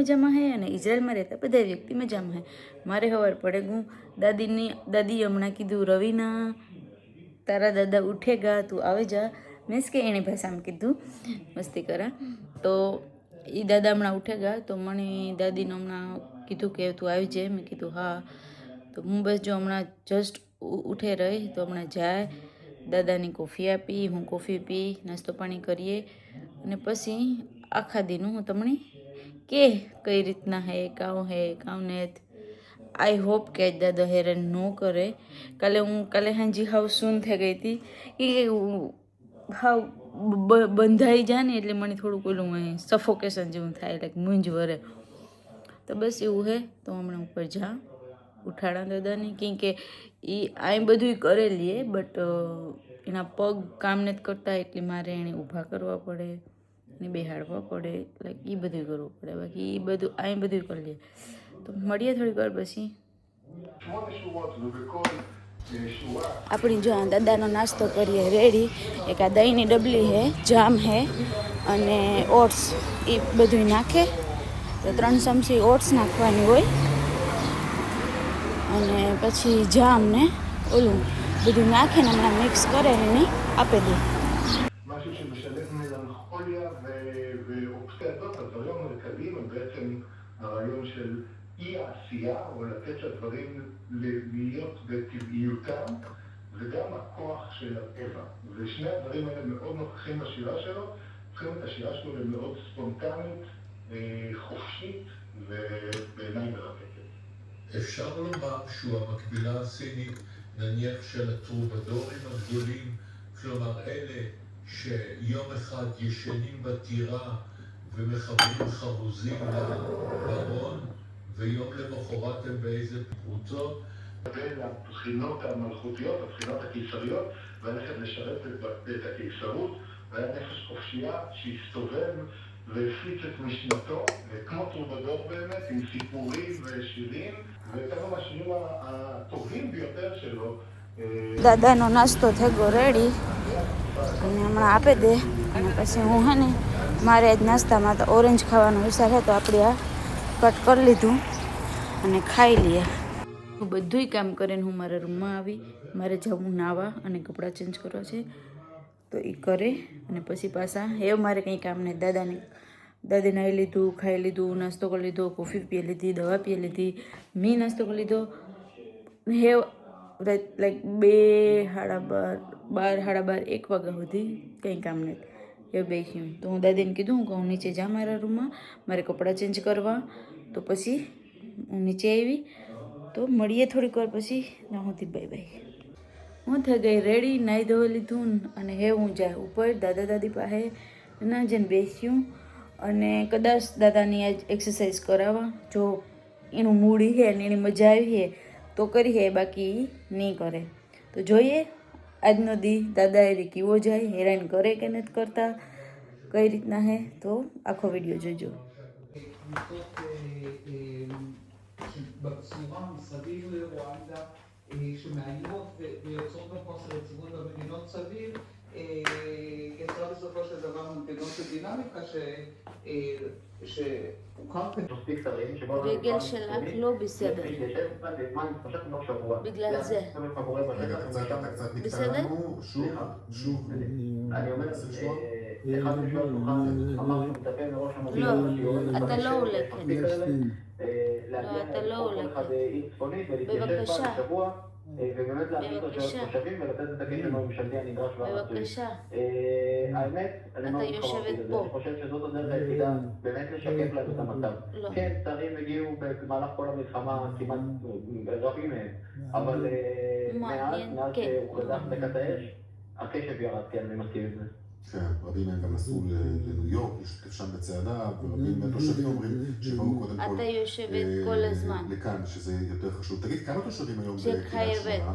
મજામાં હે અને ઇઝરાયલમાં રહેતા બધા વ્યક્તિ મજામાં હે. મારે ખબર પડે હું દાદી હમણાં કીધું રવિના તારા દાદા ઉઠેગા તું આવે જા, મીન્સ કે એની ભાષામાં કીધું મસ્તી કરા. તો એ દાદા હમણાં ઉઠેગા તો મને દાદીને હમણાં કીધું કે તું આવી જાય. મેં કીધું હા. તો હું બસ જો હમણાં જસ્ટ ઉઠે રહી તો હમણાં જાય દાદાની કોફી આપી, હું કોફી પી, નાસ્તો પાણી કરીએ અને પછી આખા દીનું હું તમને કે કઈ રીતના હે કાં ને. આઈ હોપ કે દાદા હેરાન ન કરે. કાલે હાંજી હાવ સૂન થઈ ગઈ હતી કે હાવ બંધાઈ જાય ને એટલે મને થોડુંક ઓલું સફોકેશન જેવું થાય, લાઈક મૂંઝ વરે. તો બસ એવું હે. તો હમણાં ઉપર જા ઉઠાડા દાદાને કેમ કે એ આ બધું કરે લઈએ બટ એના પગ કામ નથી કરતા એટલે મારે એને ઊભા કરવા પડે ને બેહાડવા પડે, લાઈક એ બધું કરવું પડે. બાકી એ બધું આ બધું કરી લઈએ. તો મળીએ થોડીક વાર પછી. આપણી જો દાદાનો નાસ્તો કરીએ રેડી. એક આ દહીંની ડબલી હે, જામ હે અને ઓટ્સ, એ બધું નાખે તો 3 ચમચી ઓટ્સ નાખવાની હોય અને પછી જામ ને ઓલું બધું નાખીને હમણાં મિક્સ કરે એને આપી દે. משהו שמשלב מלנכוליה ואובססיות. הדברים המרכזיים הם בעצם הרעיון של אי העשייה, או לתת לדברים להיות בטבעיותם, וגם הכוח של הטבע. ושני הדברים האלה מאוד נוכחים בשירה שלו, הופכים את השירה שלו למאוד ספונטנית, חופשית ובעיניי מרתקת. אפשר לומר שהוא המקבילה הסינית, נניח של הטרובדורים הגדולים, כלומר אלה שיום אחד ישנים בטירה ומחברים חרוזים לברון, ויום למחרת הם באיזה פרוטות. בין הבחינות המלכותיות, הבחינות הקיסריות, והלכת לשרת את הקיסרות, והיה נפש חופשייה שהסתובב והפיץ את משנתו, כמו טרובדור באמת, עם סיפורים ושירים, וכמה מהשירים הטובים ביותר שלו. દાદાનો નાસ્તો થઈ ગયો રેડી અને હમણાં આપી દે અને પછી હું હે ને મારે આજ નાસ્તામાં તો ઓરેન્જ ખાવાનો વિચાર છે તો આપણે આ કટ કરી લીધું અને ખાઈ લઈએ. હું બધુંય કામ કરીને હું મારા રૂમમાં આવી, મારે જવું નાવા અને કપડાં ચેન્જ કરવા છે તો એ કરે અને પછી પાછા મારે કંઈ કામ નહીં. દાદે નાહી લીધું, ખાઈ લીધું, નાસ્તો કરી લીધો, કોફી પી લીધી, દવા પી લીધી, મેં નાસ્તો કરી લીધો. લાઈક 2, 12, 1 વાગ્યા સુધી કંઈ કામ નથી એ બેસ્યું. તો હું દાદીને કીધું કે હું નીચે જા મારા રૂમમાં, મારે કપડાં ચેન્જ કરવા. તો પછી હું નીચે આવી તો મળીએ થોડીક વાર પછી. ના હોતી બાય બાય. હું થઈ ગઈ રેડી, નાહી ધોઈ લીધું અને હું જાય ઉપર દાદા દાદી પાસે ના જઈને બેસ્યું અને કદાચ દાદાની આજ એક્સરસાઇઝ કરાવવા. જો એનું મૂડ છે અને એની મજા આવી છે તો કરી હે, બાકી નહીં કરે. તો જોઈએ આજનો દી દાદા એ કેવો જાય, હેરાન કરે કે નથી કરતા, કઈ રીતના હે. તો આખો વિડીયો જોજો. בצורה מסביב לרואנדה שמאיימות ויוצרות גם חוסר יציבות במדינות סביב, יצרה בסופו של דבר מנגנון של דינמיקה שהוקם רגל שלך לא בסדר, בגלל זה. בסדר? שוב. אני אומר, אחד משלוח תוכל, אמרנו מצפה מראש המודיע אתה לא עולה כנראה. אתה לא עולה כנראה. בבקשה. ובאמת להביא את התושבים ולתת את הקשר הממשלתי הנדרש והרצוי. בבקשה. האמת, אני מאוד מתחברתי לזה. אני חושב שזאת הדרך היחידה באמת לשקף להם את המצב. כן, שרים הגיעו במהלך כל המלחמה, כמעט רבים מהם, אבל מאז שהוכרזה הפסקת האש, הקשב ירד, כן, אני מסכים עם זה. כן, רבים מהם גם נסעו לניו יורק, להשתתף שם בצעדה, ורבים מהתושבים אומרים שבאו קודם כל אתה יושבת כל הזמן. לכאן, שזה יותר חשוב. תגיד, כמה תושבים היום בקריית שמונה?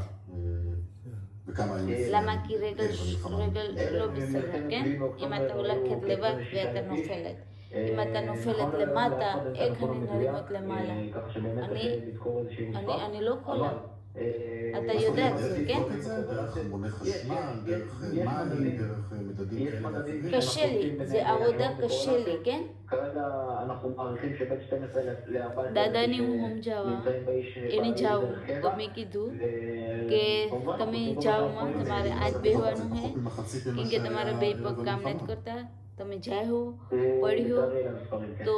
וכמה היו? למה? כי רגל לא בסדר, כן? אם אתה הולכת לבד ואתה נופלת. אם אתה נופלת למטה, איך אני נרימות למעלה? אני לא יכולה. אתה יודע את זה, איך כן? לבדוק את זה? דרך מונה חשמל, דרך מים, דרך מדדים כאלה ואחרים? קשה לי, זה עבודה קשה לי, כן? כרגע אנחנו מעריכים שבין 12 ל-14 દાદાની હું સમજાવવા એને જાઓ તો મેં કીધું કે તમે જાઓમાં તમારે આજ બેહવાનું હે פחות ממחצית ממה કેમ કે તમારા બે שהיה પગ કામ નથી במלחמה. કરતા તમે જાઓ પડ્યો તો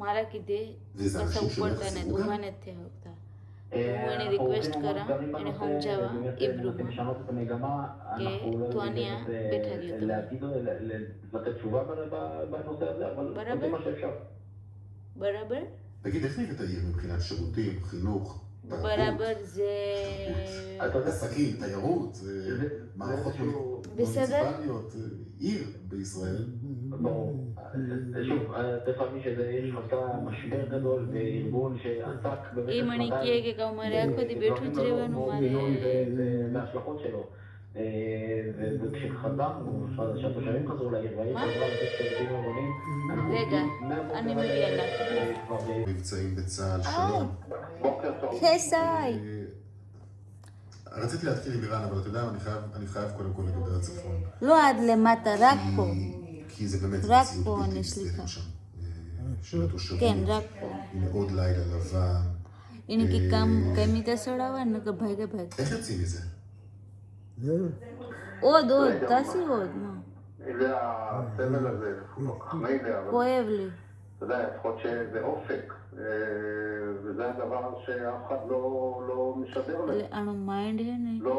મારા કીધે וזה પાછા אנשים שלא ઉપડતા ને יחזרו גם? ઊભા નથી થયા હોતા હું એને રિક્વેસ્ટ કરા એને સમજાવવા ઇબ્રુમાં לשנות את המגמה, કે אנחנו לא તું આનિયા બેઠા રહ્યો તમે להגיד או לתת תשובה בנושא הזה, אבל בראבר? זה מה שאפשר. બરાબર תגיד, איך נראית העיר מבחינת שירותים, חינוך, תרבות, બરાબર זה עסקים, תיירות, מערכות בסדר? מוניציפליות, עיר בישראל? ברור. שוב, צריך להבין שזה יש לך משבר גדול בארגון שעסק במשך એ મને કહે કે અમારે આખો દી બેઠું જ રહેવાનું મારે וההשלכות שלו. וכשחזרנו, שהתושבים חזרו לעיר, והעיר חזרה לתת שירותים עירוניים, רגע, אני מביאה לך. מבצעים בצה"ל, שלום. בוקר טוב. חסאי רציתי להתחיל עם איראן, אבל אתה יודע, אני חייב קודם כל לדבר הצפון. לא עד למטה, רק פה. כי זה באמת רק מציאות פה, בלתי אני סליחה. נסבלת שם. של התושבים. כן, רק פה. הנה עוד לילה לבן. એને કે કામ કમિતા સડાવવા ને કે ભાગે ભાગે איך יוצאים מזה? עוד תעשי עוד מה זה הסמל הזה, לא כך מילא, אבל כואב לי אתה יודע, לפחות שזה אופק, וזה הדבר שאף אחד לא משדר એટલે להם. આનો માઇન્ડ હે ને לא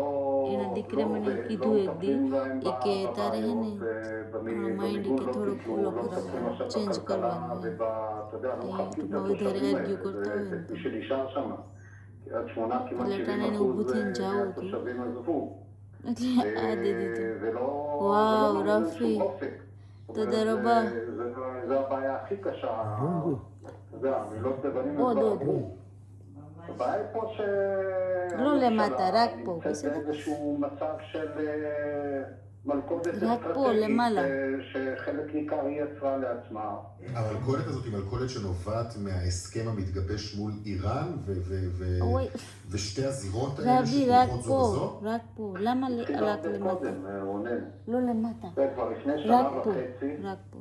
એના દીકરે મને કીધું એક દી એ કે તારે હે ને આનો માઇન્ડ કે થોડોક ફોલો કરાવવાનો ચેન્જ કરવાનો ટૂંકમાં વધારે આર્ગ્યુ કરતા હોય ને તો של אישה שם. קריית שמונה כמעט એટલે ટાણે 70% ઊભું થઈને જાવું હતું מהתושבים עזבו. એટલે આ દે દીધું ולא... וואו, ולא נותן רפי. שום אופק. זאת תודה אומרת, רבה. זה הבעיה הכי קשה. אתה יודע, מילות לבנים עוד, כבר עוד. עברו. הבעיה היא פה ש... לא למטה, רק פה, נמצאת בסדר? באיזשהו מצב של מלכודת רק פה, למעלה. שחלק ניכר היא יצרה לעצמה. המלכודת הזאת היא מלכודת שנובעת מההסכם המתגבש מול איראן אוי. ושתי הזירות האלה רבי רק שתומכות זו פה בזו? רק פה למה התחיל רק הרבה למטה קודם, רונן. לא למטה זה כבר לפני שנה רק פה וחצי. רק פה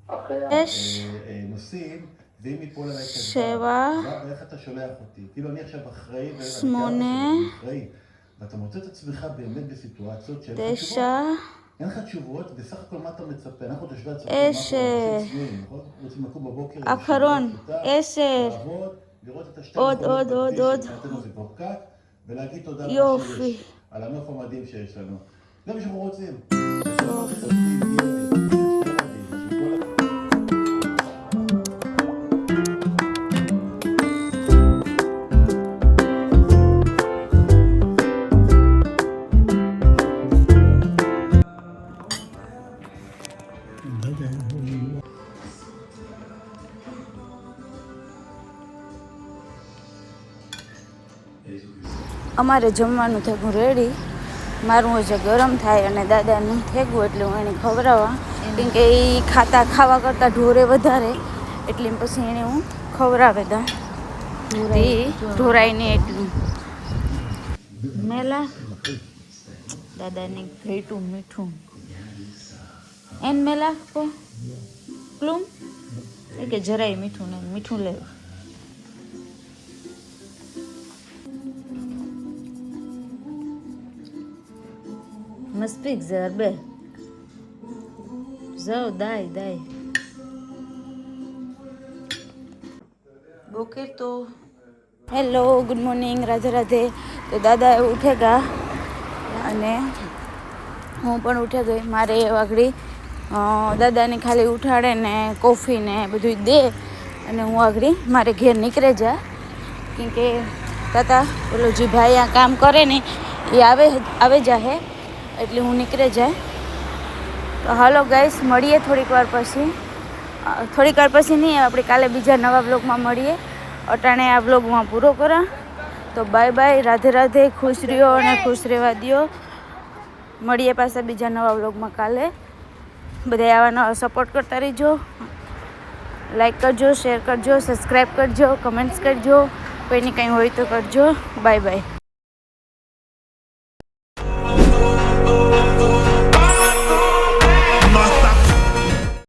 אחרי... יש נוסעים, ואם ייפול עליי כדבר, 7 ואיך אתה שולח אותי? כאילו אני עכשיו אחראי, 8 ואתה מוצא את עצמך באמת בסיטואציות שאין לך 9 תשובות. אין לך תשובות, בסך הכל מה אתה מצפה? אנחנו תושבי הצפון, יש, אנחנו צנועים, נכון? רוצים לקום בבוקר, אחרון, 10 לעבוד, לראות את השתי עוד, מכוניות עוד, בכביש, עוד. שמבחינתנו זה כבר פקק, ולהגיד תודה רבה יופי. שיש, על הנוף המדהים שיש לנו. זה מה שאנחנו רוצים. અમારે જમવાનું થયું રેડી મારું હજુ ગરમ થાય અને દાદાનું થેગું એટલે હું એને ખવડાવવા કેમ કે એ ખાવા કરતાં ઢોરે વધારે એટલે પછી એને હું ખવડાવે દા એ ઢોરાઈને એટલું મેલા દાદાને ઘેટું મીઠું એન મેલા કો ક્લુમ એ કે જરાય મીઠું નહીં મીઠું લેવું Mesbik zerbe. Zau dai. બોકેર તો હેલો ગુડ મોર્નિંગ રાધે તો દાદા ઉઠેગા અને હું પણ ઉઠે ગઈ મારે વાગડી દાદાને ખાલી ઉઠાડે ને કોફી ને બધું દે અને હું આગળી મારે ઘેર નીકળે જા કેમ કે તાતા પેલો જે ભાઈ આ કામ કરે ને એ આવે જાહે એટલે હું નીકળે જાય તો હાલો ગાઈસ મળીએ થોડીક વાર પછી નહીં આપણે કાલે બીજા નવા બ્લોગમાં મળીએ અટાણે આ બ્લોગમાં પૂરો કરા તો બાય બાય રાધે ખુશ રહ્યો અને ખુશ રહેવા દ્યો મળીએ પાછા બીજા નવા બ્લોગમાં કાલે બધા આવા નવા સપોર્ટ કરતા રહીજો લાઈક કરજો, શેર કરજો, સબસ્ક્રાઈબ કરજો, કમેન્ટ્સ કરજો, કોઈને કંઈ હોય તો કરજો. Bye bye.